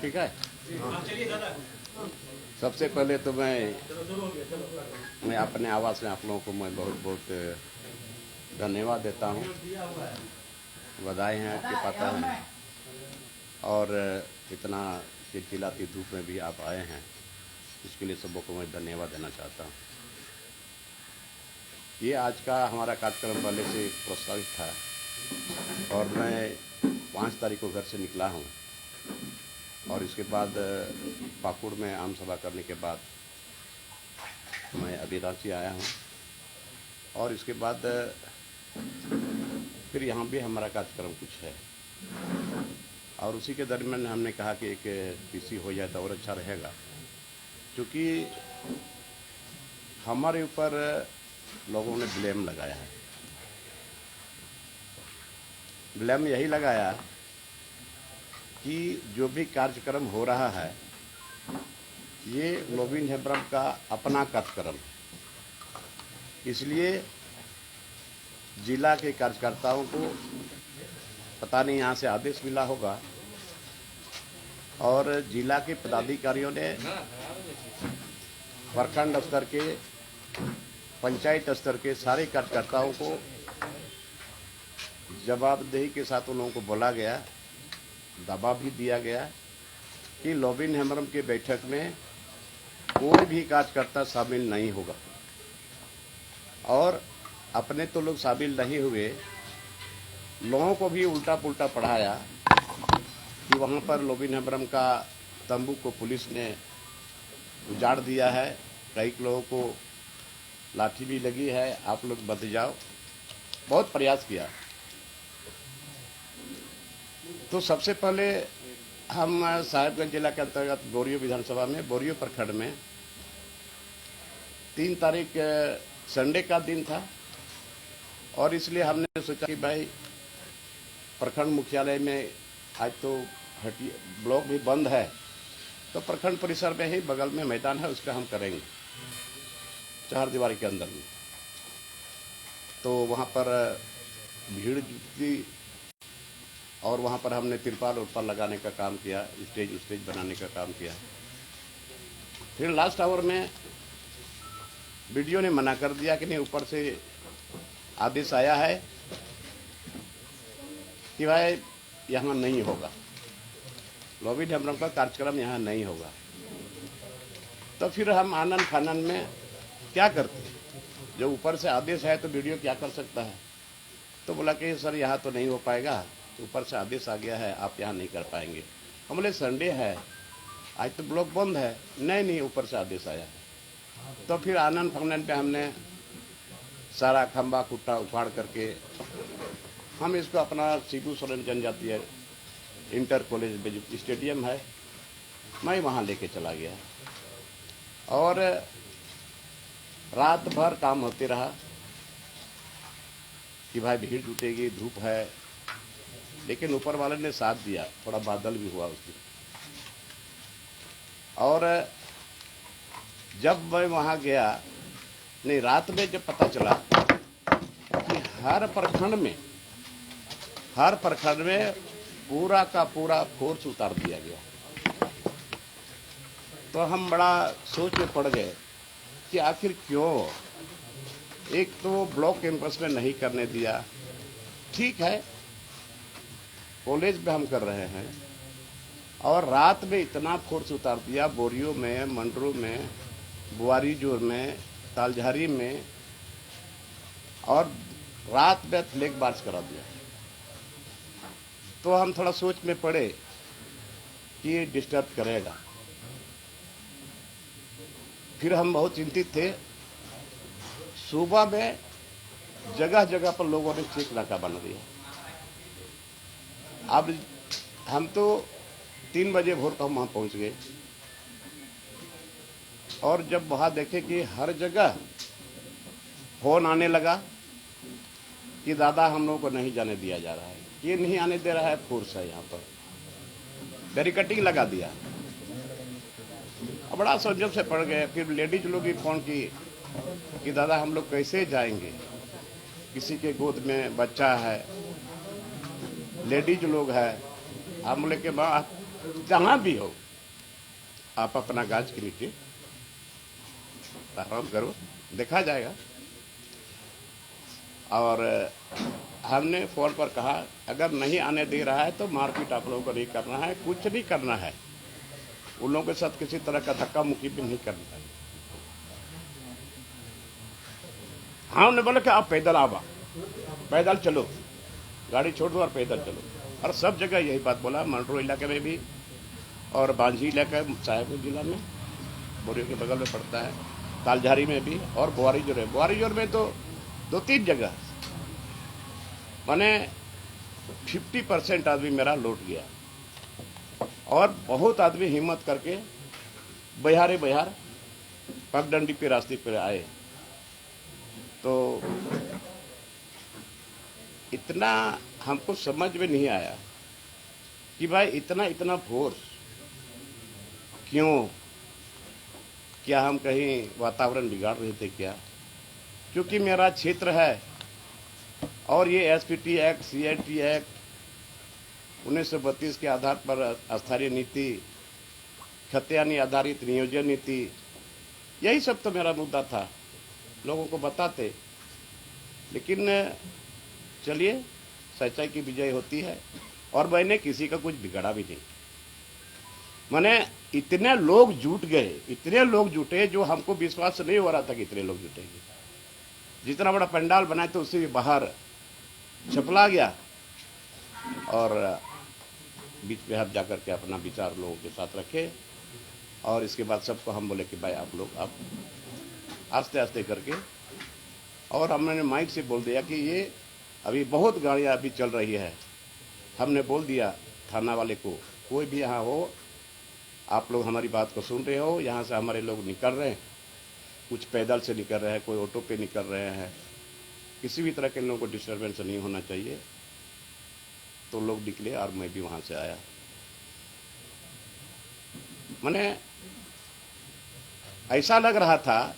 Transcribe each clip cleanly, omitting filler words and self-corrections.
ठीक है। सबसे पहले तो मैं अपने आवाज़ में आप लोगों को मैं बहुत बहुत धन्यवाद देता हूँ। बधाई हैं कि पता है, और इतना चिलचिलाती धूप में भी आप आए हैं, इसके लिए सबको मैं धन्यवाद देना चाहता हूँ। ये आज का हमारा कार्यक्रम पहले से प्रस्तावित था और मैं 5 तारीख को घर से निकला हूँ, और इसके बाद पाकुड़ में आम सभा करने के बाद मैं अभी रांची आया हूँ, और इसके बाद फिर यहाँ भी हमारा कार्यक्रम कुछ है, और उसी के दरमियान हमने कहा कि एक पीसी हो जाए तो और अच्छा रहेगा, क्योंकि हमारे ऊपर लोगों ने ब्लेम लगाया है। ब्लेम यही लगाया कि जो भी कार्यक्रम हो रहा है ये लोबिन हेम्ब्रम का अपना कार्यक्रम, इसलिए जिला के कार्यकर्ताओं को पता नहीं यहाँ से आदेश मिला होगा, और जिला के पदाधिकारियों ने प्रखंड स्तर के, पंचायत स्तर के सारे कार्यकर्ताओं को जवाबदेही के साथ उन लोगों को बोला गया, दबाव भी दिया गया कि लोबिन हेम्ब्रम की बैठक में कोई भी कार्यकर्ता शामिल नहीं होगा। और अपने तो लोग शामिल नहीं हुए, लोगों को भी उल्टा पुल्टा पढ़ाया कि वहाँ पर लोबिन हेम्ब्रम का तंबू को पुलिस ने उजाड़ दिया है, कई लोगों को लाठी भी लगी है, आप लोग बच जाओ, बहुत प्रयास किया। तो सबसे पहले हम साहिबगंज जिला के अंतर्गत बोरियो विधानसभा में, बोरियो प्रखंड में 3 तारीख संडे का दिन था, और इसलिए हमने सोचा कि भाई प्रखंड मुख्यालय में आज तो ब्लॉक भी बंद है, तो प्रखंड परिसर में ही बगल में मैदान है, उसका हम करेंगे 4 दीवारी के अंदर में। तो वहाँ पर भीड़ जुटी, और वहाँ पर हमने तिरपाल उरपाल लगाने का काम किया, स्टेज बनाने का काम किया। फिर लास्ट आवर में वीडियो ने मना कर दिया कि नहीं, ऊपर से आदेश आया है कि भाई यहाँ नहीं होगा, लोबिन हेम्ब्रम का कार्यक्रम यहाँ नहीं होगा। तो फिर हम आनन फानन में क्या करते, जो ऊपर से आदेश है तो वीडियो क्या कर सकता है। तो बोला कि सर यहाँ तो नहीं हो पाएगा, ऊपर से आदेश आ गया है, आप यहाँ नहीं कर पाएंगे। हम बोले संडे है, आज तो ब्लॉक बंद है। नहीं, ऊपर से आदेश आया है। तो फिर आनन फानन पे हमने सारा खंबा खुट्टा उखाड़ करके हम इसको अपना शिबू सोरेन जनजातीय इंटर कॉलेज में जो स्टेडियम है, मैं वहाँ लेके चला गया, और रात भर काम होते रहा कि भाई भीड़ जुटेगी, धूप है, लेकिन ऊपर वाले ने साथ दिया। थोड़ा बादल भी हुआ उस दिन, और जब मैं वहाँ गया, नहीं रात में जब पता चला कि हर प्रखंड में पूरा का पूरा फोर्स उतार दिया गया, तो हम बड़ा सोच में पड़ गए कि आखिर क्यों। एक तो ब्लॉक कैंपस में नहीं करने दिया, ठीक है कॉलेज में हम कर रहे हैं, और रात में इतना फोर्स उतार दिया, बोरियो में, मंडरू में, बुआरीजोर में, तालझारी में, और रात में फ्लैग मार्च करा दिया। तो हम थोड़ा सोच में पड़े कि ये डिस्टर्ब करेगा। फिर हम बहुत चिंतित थे। सुबह में जगह जगह पर लोगों ने चेक नाका बना दिया। अब हम तो 3 बजे भोर को हम वहाँ पहुँच गए, और जब वहाँ देखे कि हर जगह फोन आने लगा कि दादा हम लोगों को नहीं जाने दिया जा रहा है, ये नहीं आने दे रहा है, फोर्स है यहाँ पर, बैरिकेडिंग लगा दिया। अब बड़ा संजम से पड़ गए। फिर लेडीज लोग भी फोन की कि दादा हम लोग कैसे जाएंगे, किसी के गोद में बच्चा है, लेडीज लोग हैं, हम बोले कि माँ आप जहाँ भी हो आप अपना गाछ के नीचे आराम करो, देखा जाएगा। और हमने फोन पर कहा अगर नहीं आने दे रहा है तो मारपीट आप लोगों को नहीं करना है, कुछ नहीं करना है, उन लोगों के साथ किसी तरह का धक्का मुक्की भी नहीं करना है। हाँ, उन्होंने बोला कि आप पैदल आओ, पैदल चलो, गाड़ी छोड़ दो और पैदल चलो। और सब जगह यही बात बोला, मंडरो इलाके में भी और बांझी इलाका साहेबगंज जिला में, बोरियो के बगल में पड़ता है, तालझारी में भी और बुआरीजोर है। बुआरीजोर में तो 2-3 जगह माने 50% आदमी मेरा लौट गया और बहुत आदमी हिम्मत करके बिहार पगडंडी पे रास्ते पर आए। तो इतना हमको समझ में नहीं आया कि भाई इतना फोर्स क्यों, क्या हम कहीं वातावरण बिगाड़ रहे थे क्या? क्योंकि मेरा क्षेत्र है और ये एसपीटी एक्ट, सीएटी एक्ट 1932 के आधार पर स्थानीय नीति, खतियानी आधारित नियोजन नीति, यही सब तो मेरा मुद्दा था, लोगों को बताते। लेकिन चलिए, सच्चाई की विजय होती है और मैंने किसी का कुछ बिगड़ा भी नहीं। माने इतने लोग जुट गए, इतने लोग जुटे जो हमको विश्वास नहीं हो रहा था कि इतने लोग जुटेंगे। जितना बड़ा पंडाल बनाए तो उससे भी बाहर छपला गया और बीच में हम जाकर के अपना विचार लोगों के साथ रखे। और इसके बाद सबको हम बोले कि भाई आप लोग आप आस्ते आस्ते करके, और हमने माइक से बोल दिया कि ये अभी बहुत गाड़ियाँ अभी चल रही है। हमने बोल दिया थाना वाले को, कोई भी यहाँ हो, आप लोग हमारी बात को सुन रहे हो, यहाँ से हमारे लोग निकल रहे हैं, कुछ पैदल से निकल रहे हैं, कोई ऑटो पे निकल रहे हैं, किसी भी तरह के लोगों को डिस्टर्बेंस नहीं होना चाहिए। तो लोग निकले और मैं भी वहाँ से आया। मैंने ऐसा लग रहा था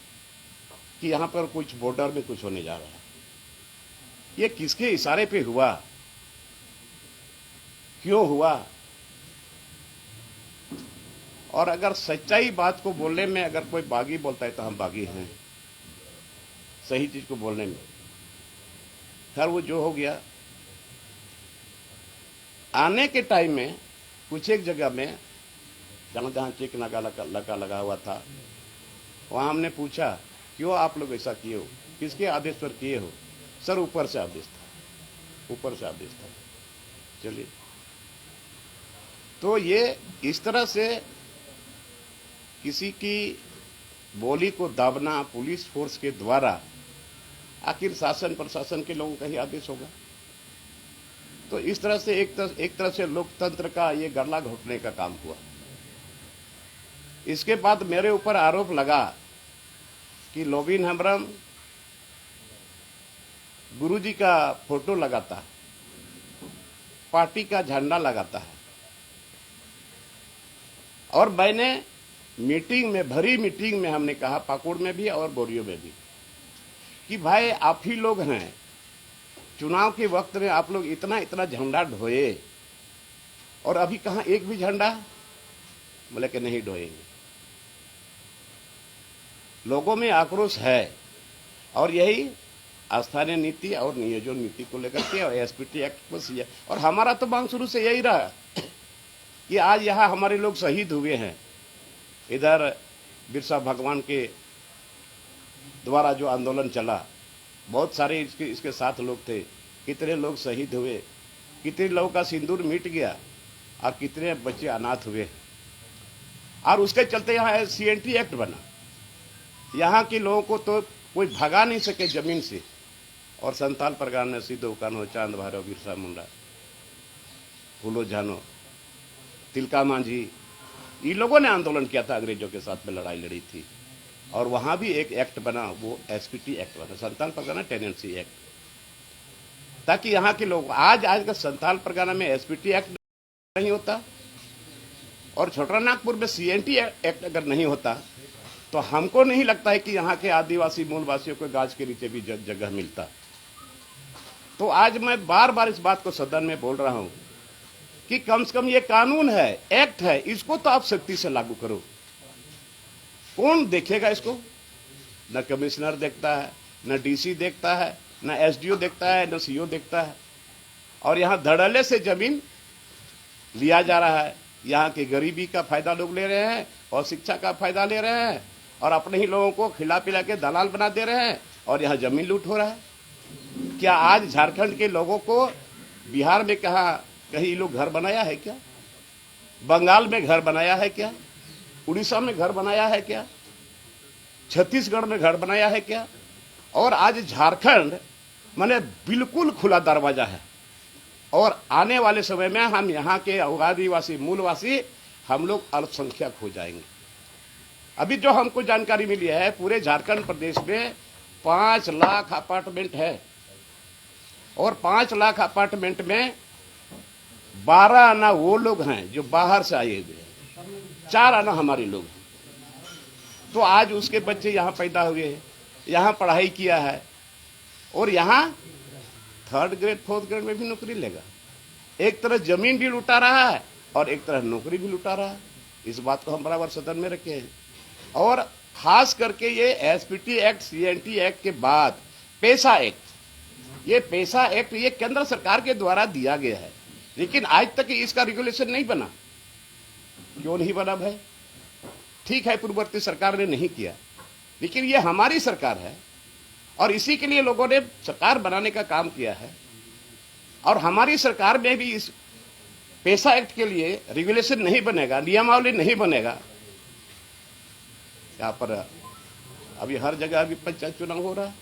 कि यहाँ पर कुछ बॉर्डर में कुछ होने जा रहा है। ये किसके इशारे पे हुआ, क्यों हुआ? और अगर सच्चाई बात को बोलने में अगर कोई बागी बोलता है तो हम बागी हैं, सही चीज को बोलने में। खैर वो जो हो गया, आने के टाइम में कुछ एक जगह में जहां चेक नाका लगा हुआ था, वहां हमने पूछा क्यों आप लोग ऐसा किए हो, किसके आदेश पर किए हो? सर ऊपर से आदेश था, ऊपर से आदेश था। चलिए, तो ये इस तरह से किसी की बोली को दाबना पुलिस फोर्स के द्वारा, आखिर शासन प्रशासन के लोगों का ही आदेश होगा। तो इस तरह से एक तरह से लोकतंत्र का ये गला घोटने का काम हुआ। इसके बाद मेरे ऊपर आरोप लगा कि लोबिन हेम्ब्रम गुरुजी का फोटो लगाता है, पार्टी का झंडा लगाता है। और मैंने मीटिंग में, भरी मीटिंग में हमने कहा, पाकुड़ में भी और बोरियो में भी, कि भाई आप ही लोग हैं, चुनाव के वक्त में आप लोग इतना झंडा ढोए और अभी कहां एक भी झंडा? बोले कि नहीं ढोएंगे। लोगों में आक्रोश है और यही स्थानीय नीति और नियोजन नीति को लेकर के और एसपीटी एक्ट को सीए। और हमारा तो मांग शुरू से यही रहा कि आज यहाँ हमारे लोग शहीद हुए हैं। इधर बिरसा भगवान के द्वारा जो आंदोलन चला, बहुत सारे इसके साथ लोग थे, कितने लोग शहीद हुए, कितने लोगों का सिंदूर मिट गया और कितने बच्चे अनाथ हुए। और उसके चलते यहाँ सीएनटी एक्ट बना। यहाँ के लोगों को तो कोई भगा नहीं सके जमीन से। और संताल परगना में सिद्धो कान्हो, चांद भैरव, बिरसा मुंडा, फूलो झानो, तिलका मांझी, ये लोगों ने आंदोलन किया था, अंग्रेजों के साथ में लड़ाई लड़ी थी। और वहां भी एक एक्ट बना, वो एसपीटी एक्ट बना, संताल परगना टेनेंसी एक्ट, ताकि यहाँ के लोग, आज का संताल परगना में एसपीटी एक्ट नहीं होता और छोटा नागपुर में सीएनटी एक्ट अगर नहीं होता तो हमको नहीं लगता है कि यहाँ के आदिवासी मूलवासियों को गाछ के नीचे भी जगह मिलता। तो आज मैं बार बार इस बात को सदन में बोल रहा हूं कि कम से कम ये कानून है, एक्ट है, इसको तो आप सख्ती से लागू करो। कौन देखेगा इसको? न कमिश्नर देखता है, न डीसी देखता है, न एसडीओ देखता है, न सीओ देखता है। और यहां धड़ल्ले से जमीन लिया जा रहा है। यहाँ की गरीबी का फायदा लोग ले रहे हैं और शिक्षा का फायदा ले रहे हैं और अपने ही लोगों को खिला पिला के दलाल बना दे रहे हैं और यहाँ जमीन लूट हो रहा है। क्या आज झारखंड के लोगों को बिहार में कहीं लोग घर बनाया है क्या? बंगाल में घर बनाया है क्या? उड़ीसा में घर बनाया है क्या? छत्तीसगढ़ में घर बनाया है क्या? और आज झारखंड माने बिल्कुल खुला दरवाजा है। और आने वाले समय में हम यहाँ के आदिवासी मूलवासी हम लोग अल्पसंख्यक हो जाएंगे। अभी जो हमको जानकारी मिली है, पूरे झारखंड प्रदेश में 5 लाख अपार्टमेंट है और 5 लाख अपार्टमेंट में 12 आना वो लोग हैं जो बाहर से आए हुए हैं, 4 आना हमारे लोग हैं। तो आज उसके बच्चे यहाँ पैदा हुए हैं, यहाँ पढ़ाई किया है और यहाँ 3rd ग्रेड 4th ग्रेड में भी नौकरी लेगा। एक तरह जमीन भी लुटा रहा है और एक तरह नौकरी भी लुटा रहा है। इस बात को हम बराबर सदन में रखे हैं। और खास करके ये एसपीटी एक्ट, सीएनटी एक्ट के बाद पैसा एक्ट, ये पैसा एक्ट ये केंद्र सरकार के द्वारा दिया गया है, लेकिन आज तक इसका रेगुलेशन नहीं बना। क्यों नहीं बना भाई? ठीक है, पूर्ववर्ती सरकार ने नहीं किया, लेकिन ये हमारी सरकार है और इसी के लिए लोगों ने सरकार बनाने का काम किया है। और हमारी सरकार में भी इस पैसा एक्ट के लिए रेगुलेशन नहीं बनेगा, नियमावली नहीं बनेगा। यहाँ पर अभी हर जगह अभी पंचायत चुनाव हो रहा है,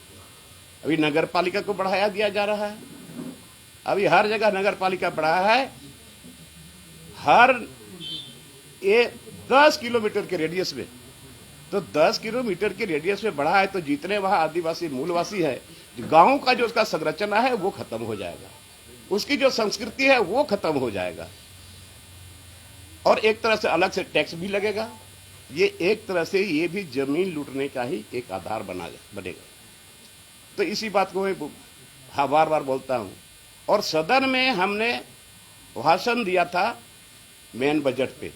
अभी नगर पालिका को बढ़ाया दिया जा रहा है, अभी हर जगह नगर पालिका बढ़ा है। हर 10 किलोमीटर के रेडियस में, तो 10 किलोमीटर के रेडियस में बढ़ा है तो जितने वहां आदिवासी मूलवासी है, गांव का जो उसका संरचना है वो खत्म हो जाएगा, उसकी जो संस्कृति है वो खत्म हो जाएगा और एक तरह से अलग से टैक्स भी लगेगा। ये एक तरह से ये भी जमीन लूटने का ही एक आधार बनेगा। तो इसी बात को मैं बार बार बोलता हूं। और सदन में हमने भाषण दिया था मेन बजट पे,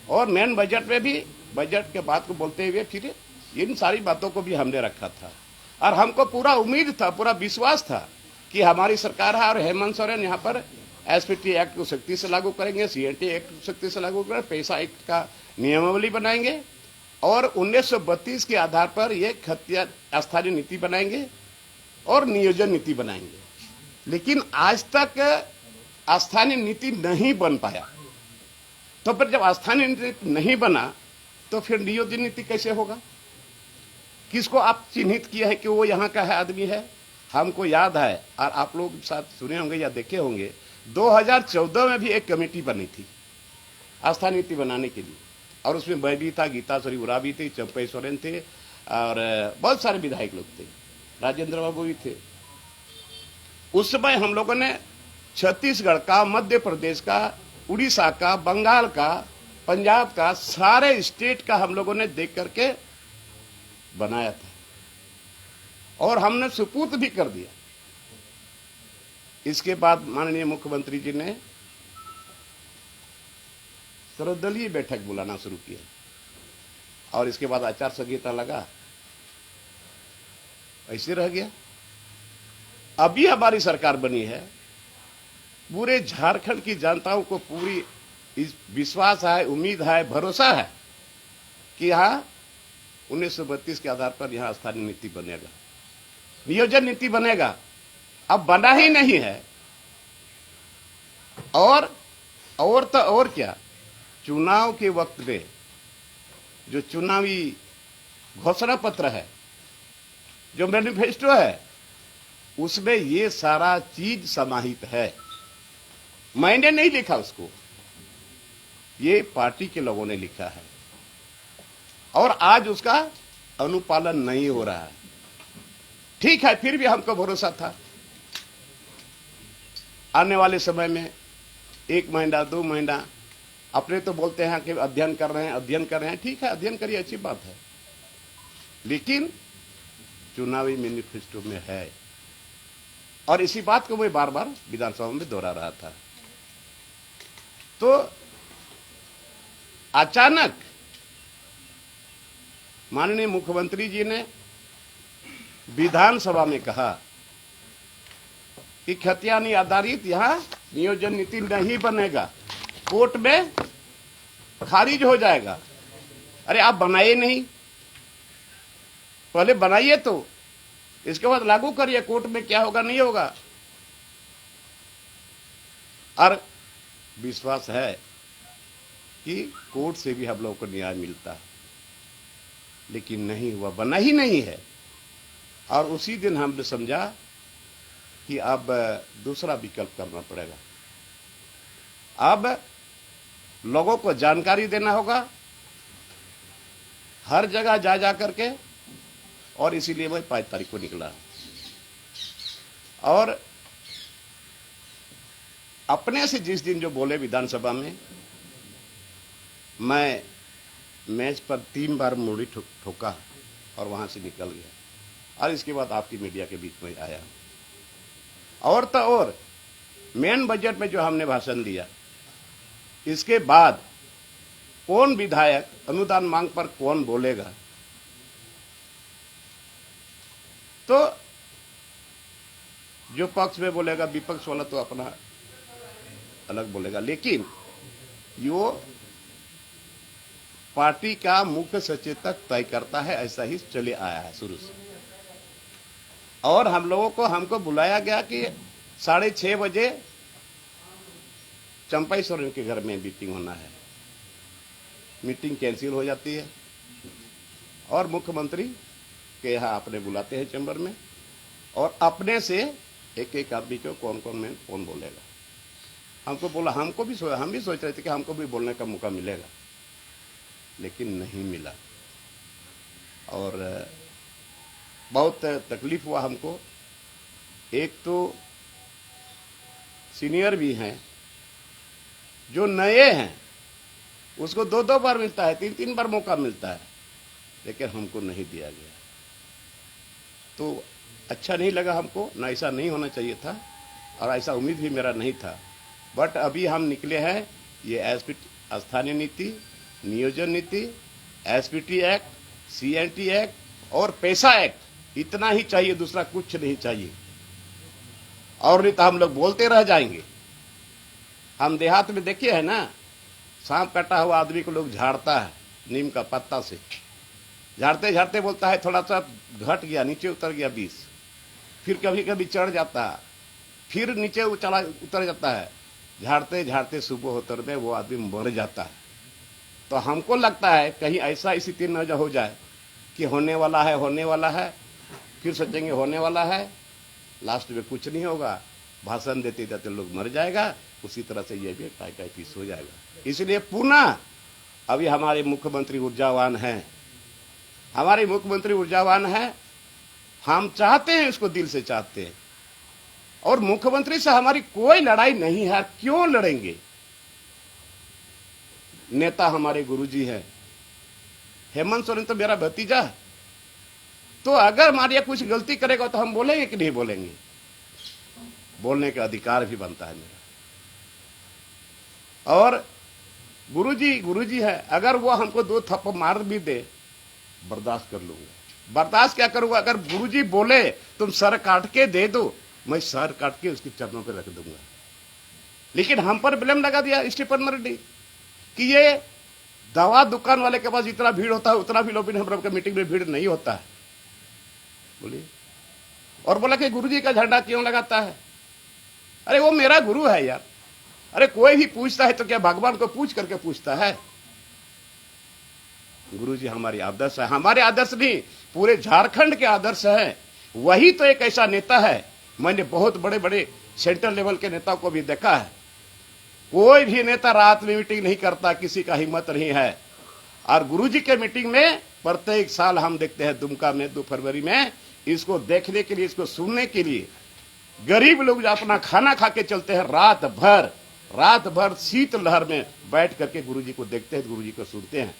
और मेन बजट में भी बजट के बात को बोलते हुए फिर इन सारी बातों को भी हमने रखा था। और हमको पूरा उम्मीद था, पूरा विश्वास था कि हमारी सरकार है और हेमंत सोरेन यहाँ पर एसपीटी एक्ट को सख्ती से लागू करेंगे, सीएनटी एक्ट को सख्ती से लागू करेंगे, पैसा एक्ट का नियमावली बनाएंगे और 1932 के आधार पर एक स्थानीय नीति बनाएंगे और नियोजन नीति बनाएंगे। लेकिन आज तक स्थानीय नीति नहीं बन पाया। तो फिर जब स्थानीय नीति नहीं बना तो फिर नियोजन नीति कैसे होगा? किसको आप चिन्हित किया है कि वो यहाँ का है आदमी है? हमको याद है और आप लोग साथ सुने होंगे या देखे होंगे, 2014 में भी एक कमेटी बनी थी स्थानीय नीति बनाने के लिए, और उसमें मैं भी था, गीता सरी उरा भी थे, चंपई सोरेन थे और बहुत सारे विधायक लोग थे, राजेंद्र बाबू भी थे। उस समय हम लोगों ने छत्तीसगढ़ का, मध्य प्रदेश का, उड़ीसा का, बंगाल का, पंजाब का, सारे स्टेट का हम लोगों ने देख करके बनाया था और हमने सुपुर्द भी कर दिया। इसके बाद माननीय मुख्यमंत्री जी ने सर्वदलीय बैठक बुलाना शुरू किया और इसके बाद आचार संहिता लगा, ऐसे रह गया। अभी हमारी सरकार बनी है, पूरे झारखंड की जनताओं को पूरी इस विश्वास है, उम्मीद है, भरोसा है कि यहाँ 1932 के आधार पर यहाँ स्थानीय नीति बनेगा, नियोजन नीति बनेगा। अब बना ही नहीं है और तो और क्या, चुनाव के वक्त में जो चुनावी घोषणा पत्र है, जो मैनिफेस्टो है, उसमें ये सारा चीज समाहित है। मैंने नहीं लिखा उसको, ये पार्टी के लोगों ने लिखा है और आज उसका अनुपालन नहीं हो रहा है। ठीक है, फिर भी हमको भरोसा था आने वाले समय में 1 महीना 2 महीना, अपने तो बोलते हैं कि अध्ययन कर रहे हैं, ठीक है, अध्ययन करिए, अच्छी बात है, लेकिन चुनावी मैनिफेस्टो में है और इसी बात को मैं बार बार विधानसभा में दोहरा रहा था। तो अचानक माननीय मुख्यमंत्री जी ने विधानसभा में कहा कि खतियानी आधारित यहां नियोजन नीति नहीं बनेगा, कोर्ट में खारिज हो जाएगा। अरे आप बनाइए नहीं, पहले बनाइए तो इसके बाद लागू करिए, कोर्ट में क्या होगा नहीं होगा। और विश्वास है कि कोर्ट से भी हम लोगों को न्याय मिलता है, लेकिन नहीं हुआ, बना ही नहीं है। और उसी दिन हमने समझा कि अब दूसरा विकल्प करना पड़ेगा। अब लोगों को जानकारी देना होगा हर जगह जा जा करके, और इसीलिए मैं 5 तारीख को निकला। और अपने से जिस दिन जो बोले विधानसभा में, मैं मेज पर 3 बार मुड़ी ठोका और वहां से निकल गया। और इसके बाद आपकी मीडिया के बीच में आया। और तो और मेन बजट में जो हमने भाषण दिया, इसके बाद कौन विधायक अनुदान मांग पर कौन बोलेगा, तो जो पक्ष में बोलेगा, विपक्ष वाला तो अपना अलग बोलेगा, लेकिन यो पार्टी का मुख्य सचेतक तय करता है। ऐसा ही चले आया है शुरू से। और हम लोगों को हमको बुलाया गया कि 6:30 बजे चंपाई सोरेन के घर में मीटिंग होना है। मीटिंग कैंसिल हो जाती है और मुख्यमंत्री के यहाँ अपने बुलाते हैं चैम्बर में, और अपने से एक एक आदमी को कौन बोलेगा। हमको बोला, हम भी सोच रहे थे कि हमको भी बोलने का मौका मिलेगा, लेकिन नहीं मिला। और बहुत तकलीफ हुआ हमको। एक तो सीनियर भी हैं, जो नए हैं उसको 2-2 बार मिलता है, 3-3 बार मौका मिलता है, लेकिन हमको नहीं दिया गया। तो अच्छा नहीं लगा हमको, ना ऐसा नहीं होना चाहिए था और ऐसा उम्मीद भी मेरा नहीं था। बट अभी हम निकले हैं, ये एसपीटी स्थानीय नीति, नियोजन नीति, एसपीटी एक्ट, सीएनटी एक्ट और पैसा एक्ट, इतना ही चाहिए, दूसरा कुछ नहीं चाहिए। और नहीं तो हम लोग बोलते रह जाएंगे। हम देहात में देखिए है ना, सांप कटा हुआ आदमी को लोग झाड़ता है नीम का पत्ता से, झाड़ते झाड़ते बोलता है थोड़ा सा घट गया, नीचे उतर गया 20, फिर कभी कभी चढ़ जाता है, फिर नीचे उतर जाता है, झाड़ते झाड़ते सुबह होतर में वो आदमी मर जाता है। तो हमको लगता है कहीं ऐसा स्थिति न हो जाए कि होने वाला है, फिर सोचेंगे होने वाला है, लास्ट में कुछ नहीं होगा, भाषण देते देते लोग मर जाएगा। उसी तरह से ये भी टाई पीस हो जाएगा। इसलिए पुनः अभी हमारे मुख्यमंत्री ऊर्जावान हैं, हम चाहते हैं, उसको दिल से चाहते हैं। और मुख्यमंत्री से हमारी कोई लड़ाई नहीं है। क्यों लड़ेंगे? नेता हमारे गुरुजी हैं, हेमंत सोरेन तो मेरा भतीजा है। तो अगर मारिया कुछ गलती करेगा तो हम बोलेंगे कि नहीं बोलेंगे? बोलने का अधिकार भी बनता है मेरा। और गुरुजी है, अगर वो हमको 2 थप्पड़ मार भी दे, बर्दाश्त कर लूंगा। बर्दाश्त क्या करूंगा? अगर गुरुजी बोले तुम सर काट के दे दो, मैं सर काट के उसके चरणों पे रख दूंगा। लेकिन हम पर ब्लेम लगा दिया स्टीफन मर्डी कि ये दवा दुकान वाले के पास जितना भीड़ होता है उतना भी लोग हम मीटिंग में भीड़ नहीं होता है, बोलिए। और बोला कि गुरुजी का झंडा क्यों लगाता है? अरे वो मेरा गुरु है यार। अरे कोई भी पूछता है तो क्या भगवान को पूछ करके पूछता है? गुरुजी हमारी आदर्श है, हमारे आदर्श नहीं, पूरे झारखंड के आदर्श है। वही तो एक ऐसा नेता है, मैंने बहुत बड़े बड़े सेंट्रल लेवल के नेताओं को भी देखा है, कोई भी नेता रात में मीटिंग नहीं करता, किसी का हिम्मत नहीं है। और गुरुजी के मीटिंग में प्रत्येक साल हम देखते हैं दुमका में 2 फरवरी में, इसको देखने के लिए, इसको सुनने के लिए गरीब लोग जो अपना खाना खा के चलते हैं, रात भर शीत लहर में बैठ करके गुरुजी को देखते हैं, गुरुजी को सुनते हैं।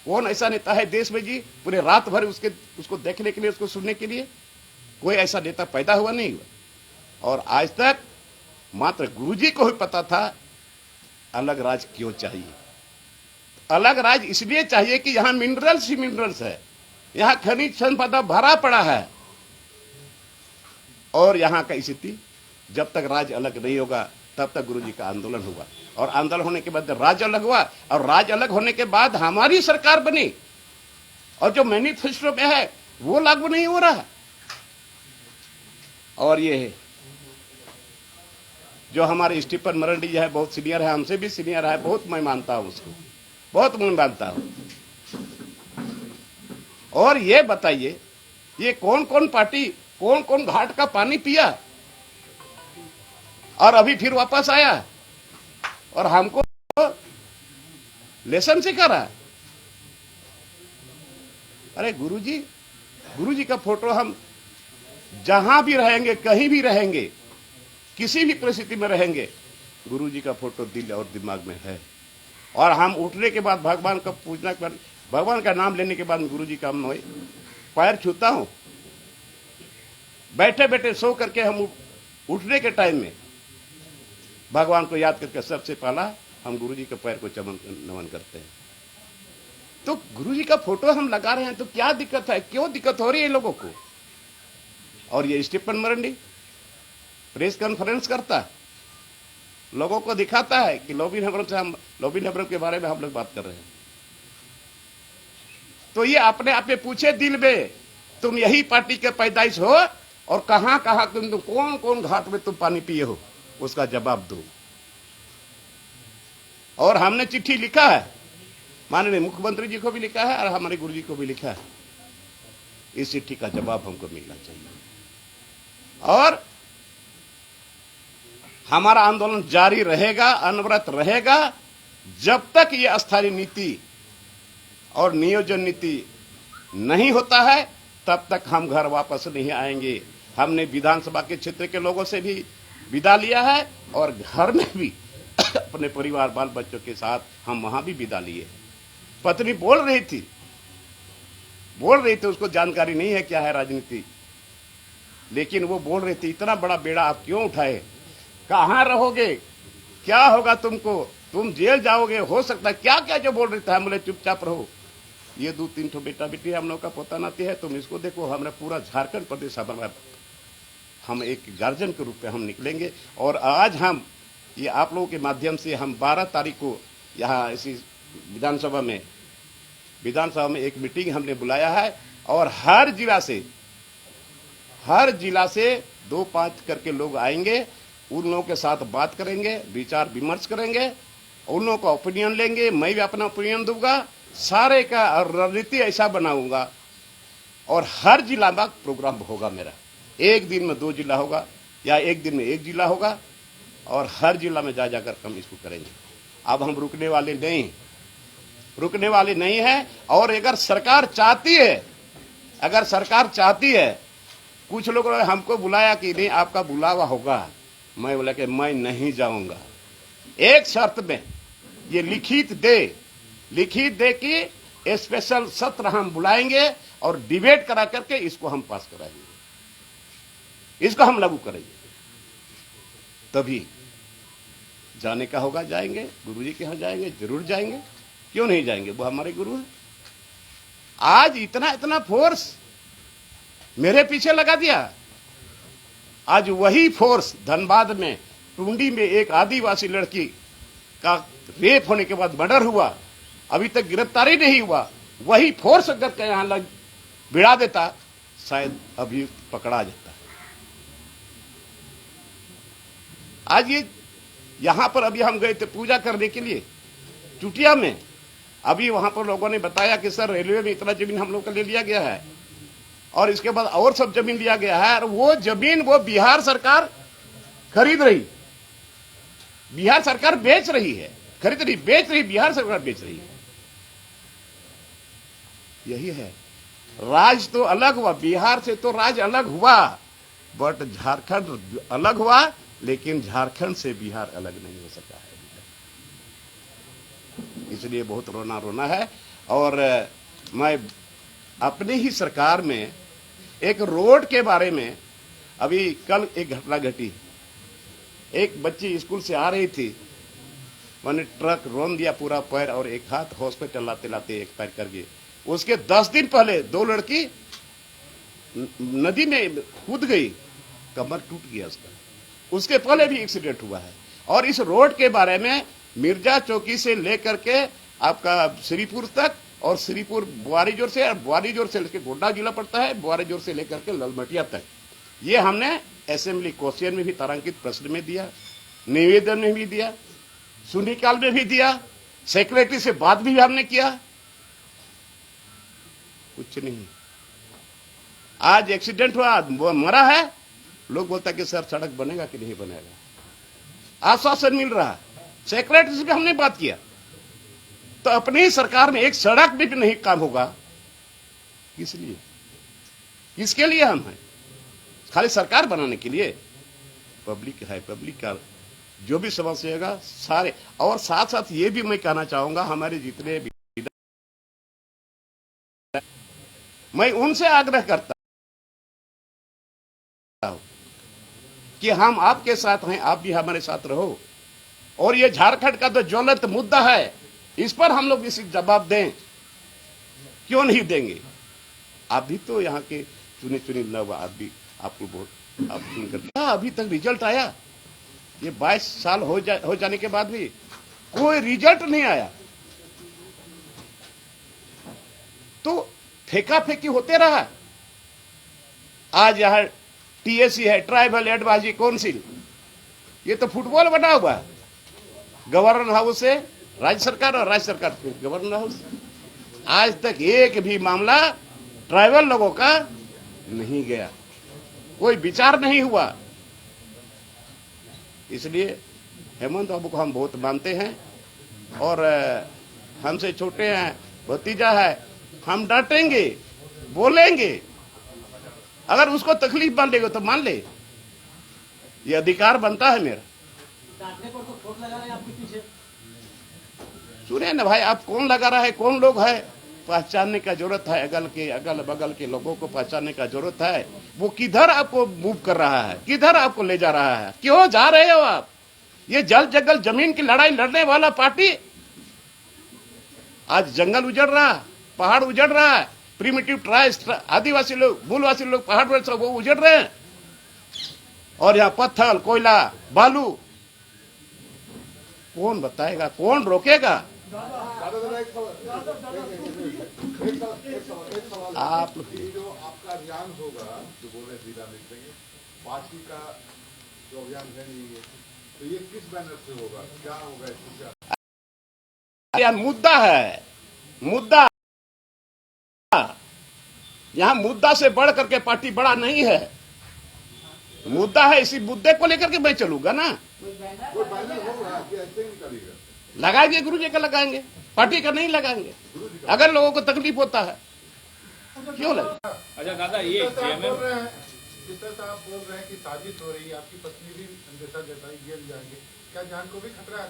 कौन ऐसा नेता है देश में जी, पूरे रात भर उसको देखने के लिए, उसको सुनने के लिए? कोई ऐसा नेता पैदा हुआ नहीं हुआ। और आज तक मात्र गुरुजी को ही पता था अलग राज्य क्यों चाहिए। अलग राज्य इसलिए चाहिए कि यहां मिनरल्स ही मिनरल्स है, यहां खनिज संपदा भरा पड़ा है, और यहां का स्थिति जब तक राज्य अलग नहीं होगा तब तक गुरुजी का आंदोलन होगा, और आंदोलन होने के बाद राज्य अलग हुआ, और राज्य अलग होने के बाद हमारी सरकार बनी, और जो मैनिफेस्टो में है वो लागू नहीं हो रहा। और ये जो हमारे स्टीफन मरांडी है, बहुत सीनियर है, हमसे भी सीनियर है, बहुत मैं मानता हूं उसको, बहुत मैं मानता हूं। और ये बताइए, ये कौन कौन पार्टी कौन कौन घाट का पानी पिया और अभी फिर वापस आया और हमको लेसन सिखा रहा है। अरे गुरुजी का फोटो हम जहां भी रहेंगे, कहीं भी रहेंगे, किसी भी परिस्थिति में रहेंगे, गुरुजी का फोटो दिल और दिमाग में है। और हम उठने के बाद भगवान का पूजना के बाद, भगवान का नाम लेने के बाद गुरुजी का मैं पैर छूता हूं। बैठे बैठे सो करके हम उठने के टाइम में भगवान को याद करके सबसे पहला हम गुरुजी के पैर को नमन करते हैं। तो गुरुजी का फोटो हम लगा रहे हैं तो क्या दिक्कत है, क्यों दिक्कत हो रही है लोगों को। और ये स्टीफन मरांडी प्रेस कॉन्फ्रेंस करता है, लोगों को दिखाता है कि लॉबिन हेब्रम के बारे में हम लोग बात कर रहे हैं। तो ये अपने आप में पूछे दिल में, तुम यही पार्टी के पैदाइश हो और कहां कहां तुम कौन कौन घाट में तुम पानी पिए हो, उसका जवाब दो। और हमने चिट्ठी लिखा है, माननीय मुख्यमंत्री जी को भी लिखा है और हमारे गुरुजी को भी लिखा है। इस चिट्ठी का जवाब हमको मिलना चाहिए और हमारा आंदोलन जारी रहेगा, अनवरत रहेगा, जब तक ये अस्थायी नीति और नियोजन नीति नहीं होता है तब तक हम घर वापस नहीं आएंगे। हमने विधानसभा के क्षेत्र के लोगों से भी विदा लिया है और घर में भी अपने परिवार बाल बच्चों के साथ हम वहां भी विदा लिए। पत्नी बोल रही थी, उसको जानकारी नहीं है क्या है राजनीति, लेकिन वो बोल रही थी इतना बड़ा बेड़ा आप क्यों उठाए, कहां रहोगे, क्या होगा तुमको, तुम जेल जाओगे, हो सकता है क्या क्या जो बोल रही था। हम बोले चुपचाप रहो, ये 2-3 ठो बेटा बेटी हम लोग का पोता नाती है, तुम इसको देखो। हमारा पूरा झारखंड प्रदेश हम एक गार्जियन के रूप में हम निकलेंगे। और आज हम ये आप लोगों के माध्यम से हम 12 तारीख को यहाँ इसी विधानसभा में एक मीटिंग हमने बुलाया है और हर जिला से 2-5 करके लोग आएंगे, उन लोगों के साथ बात करेंगे, विचार विमर्श करेंगे, उन लोगों का ओपिनियन लेंगे, मैं भी अपना ओपिनियन दूंगा, सारे का रणनीति ऐसा बनाऊंगा और हर जिला में प्रोग्राम होगा मेरा। एक दिन में 2 जिला होगा या एक दिन में 1 जिला होगा और हर जिला में जा जाकर हम इसको करेंगे। अब हम रुकने वाले नहीं है। और अगर सरकार चाहती है, कुछ लोगों ने हमको बुलाया कि नहीं आपका बुलावा होगा, मैं बोला कि मैं नहीं जाऊंगा। एक शर्त में ये लिखित दे कि स्पेशल सत्र हम बुलाएंगे और डिबेट करा करके इसको हम पास कराएंगे, इसको हम लागू करेंगे, तभी जाने का होगा। जाएंगे, गुरुजी के यहां जाएंगे, जरूर जाएंगे, क्यों नहीं जाएंगे, वो हमारे गुरु हैं। आज इतना फोर्स मेरे पीछे लगा दिया। आज वही फोर्स धनबाद में टुंडी में एक आदिवासी लड़की का रेप होने के बाद मर्डर हुआ, अभी तक गिरफ्तारी नहीं हुआ, वही फोर्स अगर यहां लग भिड़ा देता शायद अभी पकड़ा जाता। आज ये यहां पर अभी हम गए थे पूजा करने के लिए चुटिया में, अभी वहां पर लोगों ने बताया कि सर रेलवे में इतना जमीन हम लोग का ले लिया गया है और इसके बाद और सब जमीन लिया गया है, और वो जमीन वो बिहार सरकार खरीद रही, बिहार सरकार बेच रही है, खरीद रही बेच रही, बिहार सरकार बेच रही है। यही है, राज तो अलग हुआ, बिहार से तो राज अलग हुआ, बट झारखंड अलग हुआ, लेकिन झारखंड से बिहार अलग नहीं हो सका है। इसलिए बहुत रोना है। और मैं अपने ही सरकार में एक रोड के बारे में अभी कल एक घटना घटी, एक बच्ची स्कूल से आ रही थी, मैंने ट्रक रोन दिया पूरा पैर और एक हाथ, हॉस्पिटल लाते लाते एक पैर कर गए। उसके 10 दिन पहले 2 लड़की नदी में कूद गई, कमर टूट गया उसका। उसके पहले भी एक्सीडेंट हुआ है। और इस रोड के बारे में मिर्जा चौकी से लेकर के आपका श्रीपुर तक, और श्रीपुर बुआरीजोर से, और बुआरीजोर से लेकर गोड्डा जिला पड़ता है, बुआरीजोर से लेकर के ललमटिया तक, ये हमने असेंबली क्वेश्चन में भी तारांकित प्रश्न में दिया, निवेदन में भी दिया, शून्यकाल में भी दिया, सेक्रेटरी से बात भी हमने किया, कुछ नहीं। आज एक्सीडेंट हुआ, मरा है, लोग बोलता कि सर सड़क बनेगा कि नहीं बनेगा, आश्वासन मिल रहा है। सेक्रेटरी से भी हमने बात किया, तो अपनी ही सरकार में एक सड़क भी नहीं काम होगा, किस लिए, किसके लिए हम हैं? खाली सरकार बनाने के लिए? पब्लिक है, पब्लिक का जो भी समस्या होगा सारे। और साथ साथ ये भी मैं कहना चाहूंगा, हमारे जितने भी, मैं उनसे आग्रह करता हूं कि हम आपके साथ हैं, आप भी हमारे साथ रहो। और ये झारखंड का तो ज्वलंत मुद्दा है, इस पर हम लोग इसी जवाब दें, क्यों नहीं देंगे? आप भी तो यहाँ के चुने चुने नव आदमी, आपको वोट आप चुन कर, अभी तक रिजल्ट आया, ये 22 साल हो जाने के बाद भी कोई रिजल्ट नहीं आया, तो फेंका फेंकी होते रहा। आज यहाँ टीएसी है, ट्राइबल एडवाइजरी काउंसिल, ये तो फुटबॉल बना हुआ है, गवर्नर हाउस से राज्य सरकार और राज्य सरकार से गवर्नर हाउस। आज तक एक भी मामला ट्राइबल लोगों का नहीं गया, कोई विचार नहीं हुआ। इसलिए हेमंत बाबू को हम बहुत मानते हैं, और हमसे छोटे हैं, भतीजा है, हम डांटेंगे, बोलेंगे, अगर उसको तकलीफ मान लेगा तो मान ले, ये अधिकार बनता है मेरा। डांटने पर तो ठोक लगा रहे हैं आपके पीछे। सुने ना भाई, आप कौन लगा रहा है, कौन लोग है, पहचानने का जरूरत है, अगल बगल के लोगों को पहचानने का जरूरत है। वो किधर आपको मूव कर रहा है, किधर आपको ले जा रहा है, क्यों जा रहे हो आप? ये जल जंगल जमीन की लड़ाई लड़ने वाला पार्टी आज जंगल उजड़ रहा, पहाड़ उजड़ रहा है, प्रिमिटिव ट्राइब्स, आदिवासी लोग, मूलवासी लोग पहाड़ पर वो उजड़ रहे हैं, और यहाँ पत्थर, कोयला, बालू, कौन बताएगा, कौन रोकेगा? आप जो आपका अभियान होगा, जो बोल रहे सीधा निकलेंगे, पार्टी का जो अभियान है नहीं है, तो ये किस बैनर से होगा, क्या होगा इसको? क्या मुद्दा है, मुद्दा यहाँ मुद्दा से बढ़ करके पार्टी बड़ा नहीं है, मुद्दा है, इसी मुद्दे को लेकर के मैं चलूंगा ना। कोई बैनर होगा कि ऐसे ही निकलेगा? लगाएंगे, गुरु जी का लगाएंगे, पार्टी का नहीं लगाएंगे। अगर लोगों को तकलीफ होता है क्यों लगे? अच्छा दादा, ये जिस तरह से आप बोल रहे हैं कि साजिश हो रही है, आपकी पत्नी भी अंदेशा जताई जेल जाएंगे, क्या जान को भी खतरा है?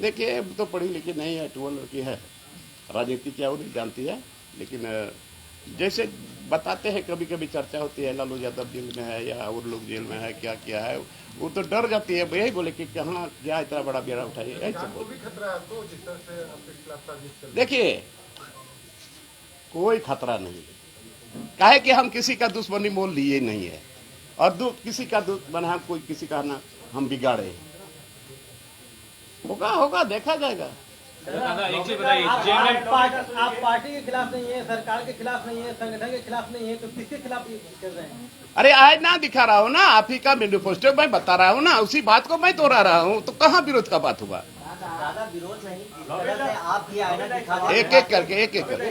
देखिए, तो पढ़ी लिखी नहीं है, 12 लड़की है, राजनीति क्या वो नहीं जानती है, लेकिन जैसे बताते हैं, कभी कभी चर्चा होती है लालू यादव जेल में है या और लोग जेल में है, क्या क्या है, वो तो डर जाती है, यही बोले कि कहाँ क्या इतना बड़ा बेड़ा उठाइए, ऐसे बोले। देखिए, कोई खतरा नहीं, काहे कि हम किसी का दुश्मनी मोल लिए नहीं है, और किसी का दुश्मन हम कोई किसी का ना हम बिगाड़े, होगा होगा, देखा जाएगा। दादा एक चीज बताइए, आप पार्टी के खिलाफ नहीं है, सरकार के खिलाफ नहीं है, संगठन के खिलाफ नहीं है, तो किसके खिलाफ ये कर रहे हैं? अरे आज ना दिखा रहा हूँ ना, आप ही का मैनिफेस्टो मैं बता रहा हूँ ना, उसी बात को मैं दोहरा रहा हूँ, तो कहाँ विरोध का बात हुआ? दादा विरोध नहीं, जिस तरह से आप ये आईना दिखा रहे हैं, एक एक करके, एक एक करके।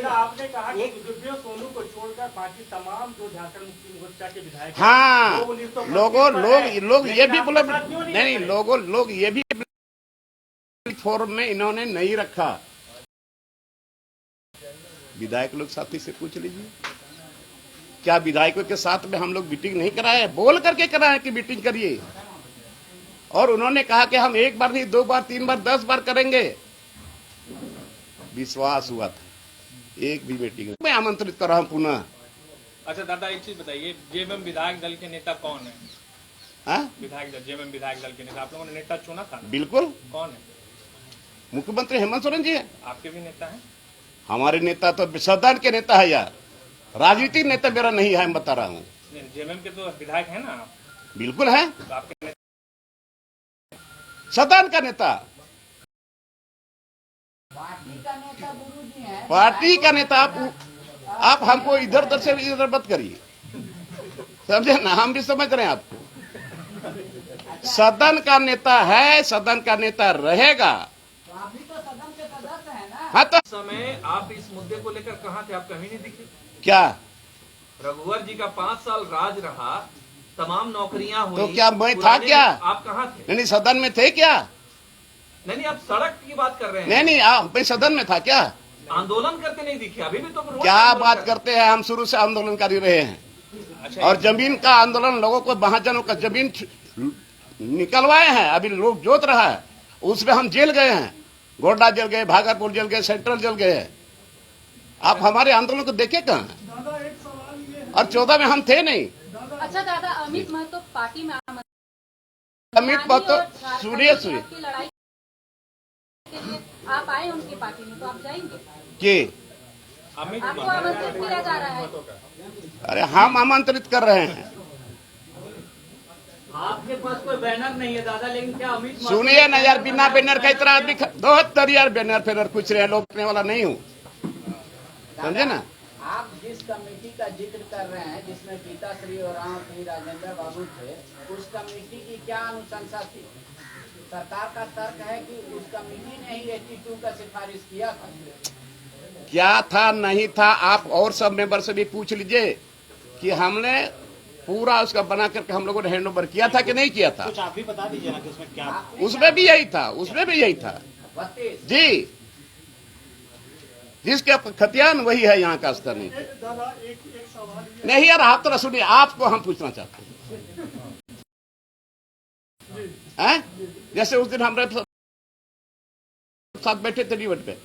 आपने कहा कि सुखदेव सोनू को छोड़कर बाकी तमाम जो झारखंड मुक्ति मोर्चा के विधायक, हाँ, लोग ये भी बोले, नहीं, लोग ये भी फोरम में इन्होंने नहीं रखा। विधायक लोग साथी से पूछ लीजिए, क्या विधायकों के साथ में हम लोग मीटिंग नहीं कराए? बोल करके कराए कि मीटिंग करिए, और उन्होंने कहा कि हम 1 बार नहीं, 2 बार, 3 बार, 10 बार करेंगे। विश्वास हुआ था, एक भी मीटिंग मैं आमंत्रित कर रहा हूं पुनः, अच्छा दादा एक चीज बताइए, जेएमएम विधायक दल के नेता कौन है? हाँ? विधायक दल, जेएमएम विधायक दल के नेता, आप लोगों ने नेता चुना था ना? बिल्कुल, कौन है? मुख्यमंत्री हेमंत सोरेन जी है आपके भी नेता हैं? हमारे नेता। तो सदन के नेता है यार, राजनीतिक नेता मेरा नहीं है, मैं बता रहा हूँ। जेएमएम के तो विधायक हैं ना आप, बिल्कुल है, तो आपके नेता सदन का नेता, पार्टी का नेता गुरुजी हैं। पार्टी का नेता। आप हमको इधर उधर से इधर मत करिए, समझे ना, हम भी समझ रहे हैं आपको। सदन का नेता है, सदन का नेता रहेगा। तो आप भी तो सदन के सदस्य हैं ना। हाँ तो समय आप इस मुद्दे को लेकर कहाँ थे? आप कहीं नहीं दिखे। क्या, रघुवर जी का 5 साल राज रहा, तमाम नौकरियां हुई, तो क्या मैं था पुराने- क्या? आप कहाँ थे? नहीं सदन में थे क्या? नहीं, आप सड़क की बात कर रहे हैं। नहीं आप मैं सदन में था क्या? आंदोलन करते नहीं दिखे अभी भी तो रोज क्या आंदोलन बात कर- करते हैं, हम शुरू से आंदोलनकारी रहे हैं। अच्छा और जमीन का आंदोलन, लोगों को महाजनों का जमीन निकलवाए हैं, अभी लोग जोत रहा है, उसमें हम जेल गए हैं, गोड्डा जेल गए, भागलपुर जेल गए, सेंट्रल जेल गए हैं। आप हमारे आंदोलन को देखे कहाँ? और 14 में हम थे नहीं। अच्छा दादा, अमित महतो पार्टी में अमित महतो सुनिए की लड़ाई के लिए आप आए उनकी पार्टी में, तो आप जाएंगे? कि अमित आपको आमंत्रित किया जा रहा है। अरे हम आमंत्रित कर रहे हैं। आपके पास कोई बैनर नहीं है दादा, लेकिन क्या अमित सुनिए ना यार, बिना बैनर का इतना आदमी दो यार, बैनर फेनर कुछ रहे, लोग करने वाला नहीं हूँ, समझे ना। आप जिस कमेटी का जिक्र कर रहे हैं, जिसमें गीताश्री और राजेंद्र बाबू थे, उस कमेटी की क्या अनुशंसा थी? सरकार का तर्क है कि उस कमेटी ने ही 82 का सिफारिश किया था। क्या था नहीं था, आप और सब मेंबर से भी पूछ लीजिए कि हमने पूरा उसका बना करके हम लोगों ने हैंड ओवर किया था कि नहीं किया था। कुछ आप भी बता दीजिए ना कि उसमें क्या। उसमें भी यही था, उसमें भी यही था 32 जी, जिसके खतियान वही है यहाँ का स्तर नहीं। नहीं यार, आप तो सुनिए, आपको हम पूछना चाहते हैं। जैसे उस दिन हमारे साथ बैठे थे डिबेट पे,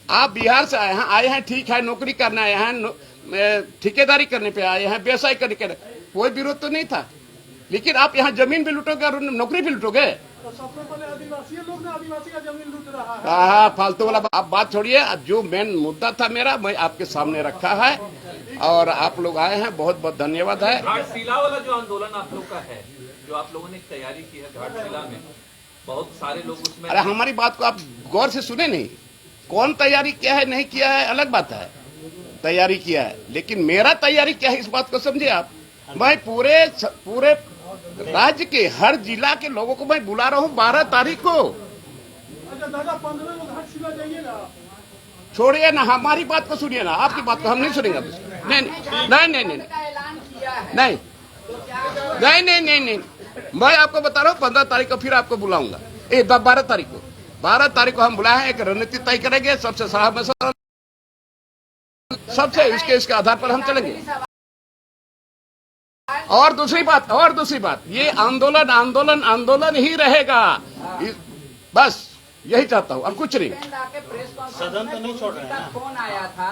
आप बिहार से आए हैं ठीक है, नौकरी करने आए हैं, ठेकेदारी करने पे आए हैं, व्यवसाय करने के, कोई विरोध तो नहीं था, लेकिन आप यहाँ जमीन भी लूटोगे और नौकरी भी लूटोगे। तो सबसे पहले आदिवासी लोग ने आदिवासी का जमीन लूट रहा है। हाँ, फालतू वाला आप बात छोड़िए। जो मेन मुद्दा था मेरा, मैं आपके सामने रखा है और आप लोग आए हैं, बहुत बहुत धन्यवाद है। घाटशिला वाला जो आंदोलन आप लोग का है, जो आप लोगों ने तैयारी की है घाटशिला में, बहुत सारे लोग उसमें। अरे हमारी बात को आप गौर से सुने नहीं, कौन तैयारी किया है नहीं किया है अलग बात है, तैयारी किया है, लेकिन मेरा तैयारी क्या है इस बात को समझे आप। मैं पूरे राज्य के हर जिला के लोगों को मैं बुला रहा हूँ 12 तारीख को। अच्छा दादा, 15 को घाटशिला जाइएगा। छोड़िए ना, हमारी बात को सुनिए ना, आपकी बात को हम नहीं सुनेंगे। नहीं नहीं नहीं नहीं का ऐलान किया है, नहीं तो क्या नहीं नहीं नहीं नहीं, मैं आपको बता रहा हूँ 15 तारीख को फिर आपको बुलाऊंगा। 12 तारीख को, 12 तारीख को हम बुलाए हैं, एक रणनीति तय करेंगे, सबसे साहब सबसे इसके आधार पर हम चलेंगे। और दूसरी बात, ये आंदोलन ही रहेगा। बस यही चाहता हूँ, और कुछ नहीं। सदन तो नहीं छोड़ रहे हैं ना। कौन आया था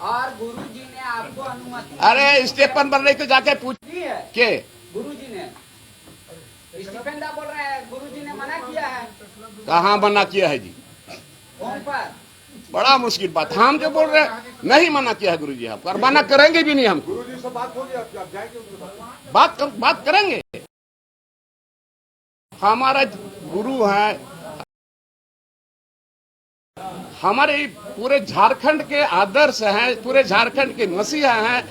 और गुरुजी ने आपको अनुमति अरे स्टेपन बनने को जाके पूछ दी है? के गुरुजी ने, स्टीफन दा बोल रहे हैं गुरुजी ने मना किया है। कहाँ मना किया है जी? फोन पर बड़ा मुश्किल बात, हम जो बोल रहे हैं नहीं मना किया है गुरुजी, आपको और मना करेंगे भी नहीं। हमको गुरुजी से बात होगी, आप जाएंगे उनके पास? बात करेंगे। हमारा गुरु है, हमारे पूरे झारखंड के आदर्श हैं, पूरे झारखंड के मसीहा हैं।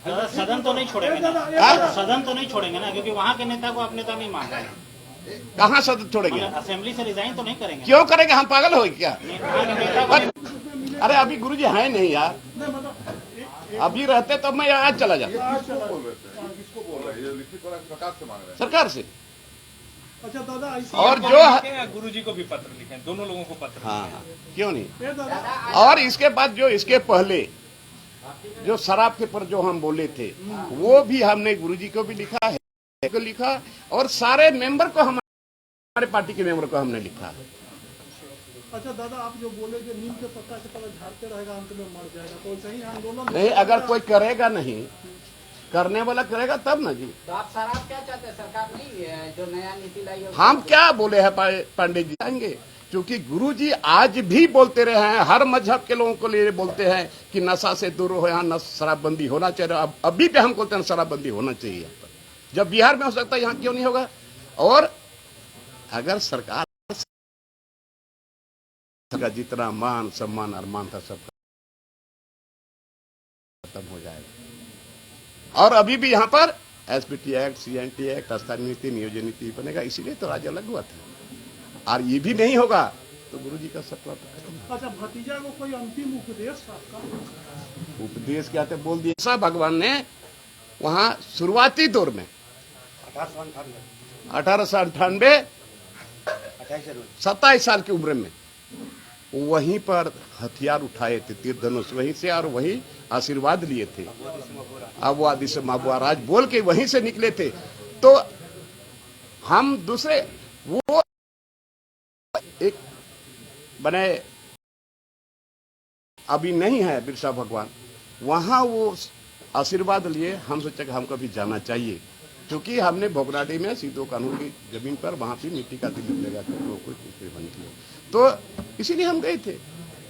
दादा सदन तो नहीं छोड़ेंगे ना, हाँ? सदन तो नहीं छोड़ेंगे ना, क्योंकि वहाँ के नेता को आप नेता नहीं मान रहे हैं। कहाँ सदन छोड़ेंगे? असेंबली से रिजाइन तो नहीं करेंगे। क्यों करेंगे? हम पागल हो गए क्या? वहाँ के नेता को अरे अभी गुरुजी है नहीं यार, अभी रहते तो मैं आज चला जाता किसको बोल रहे थे? किसको बोल रहे हैं? ये लिखित वाला सरकार से मांग रहे हैं। सरकार से। अच्छा दादा, और जो गुरु जी को भी पत्र लिखे, दोनों लोगों को पत्र। हाँ, क्यों नहीं। और इसके बाद जो इसके पहले जो शराब के पर जो हम बोले थे, वो भी हमने गुरुजी को भी लिखा है, को लिखा, और सारे मेंबर को, हमारे पार्टी के मेंबर को हमने लिखा। अच्छा दादा, आप जो बोले कि नीम के पत्ता से पहले झाड़ते रहेगा अंत में मर जाएगा, तो सही आंदोलन नहीं, अगर कोई करेगा नहीं, करने वाला करेगा तब ना जी। तो आप शराब क्या चाहते हैं? सरकार नहीं है जो नया नीति लाई है? हम क्या बोले हैं पंडित जी आएंगे, क्योंकि गुरु जी आज भी बोलते रहे हैं, हर मजहब के लोगों को लिए बोलते हैं कि नशा से दूर हो, यहाँ शराबबंदी होना चाहिए। अब अभी भी हम बोलते हैं शराबबंदी होना चाहिए यहाँ पर। जब बिहार में हो सकता है, यहाँ क्यों नहीं होगा? और अगर सरकार का जितना मान सम्मान अरमान था सब खत्म हो जाएगा। और अभी भी यहाँ पर एसपीटी एक्ट, सीएनटी एक्ट, स्थानीय नीति, नियोजन नीति बनेगा, इसीलिए तो राज्य अलग हुआ था। और ये भी नहीं होगा तो गुरु जी का सपना तो खत्म। अच्छा, भतीजा को कोई अंतिम उपदेश आपका? उपदेश क्या थे बोल दिए। सब भगवान ने वहां शुरुआती दौर में 1898 27 साल की उम्र में वहीं पर हथियार उठाए थे, तीर धनुष वहीं से, और वहीं आशीर्वाद लिए थे। अब वो आदि से महाराज बोल के वहीं से निकले थे। तो हम दूसरे वो एक बने अभी नहीं है बिरसा भगवान, वहां वो आशीर्वाद लिए। हम सोचे कि हमको भी जाना चाहिए, क्योंकि हमने भोगनाडी में सीधो कानून की जमीन पर वहां भी मिट्टी का दिल लगा तो इसीलिए हम गए थे।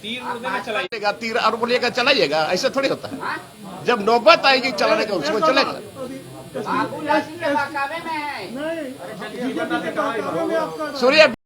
तीर मुर्दे में चलाइएगा, तीर और बोलिएगा चलाइएगा, ऐसा थोड़ी होता है। जब नौबत आएगी चलाने का उसको चलेगा। बाबू लाठी के बहकावे में है। नहीं, बीजेपी के बहकावे में आपका सूर्य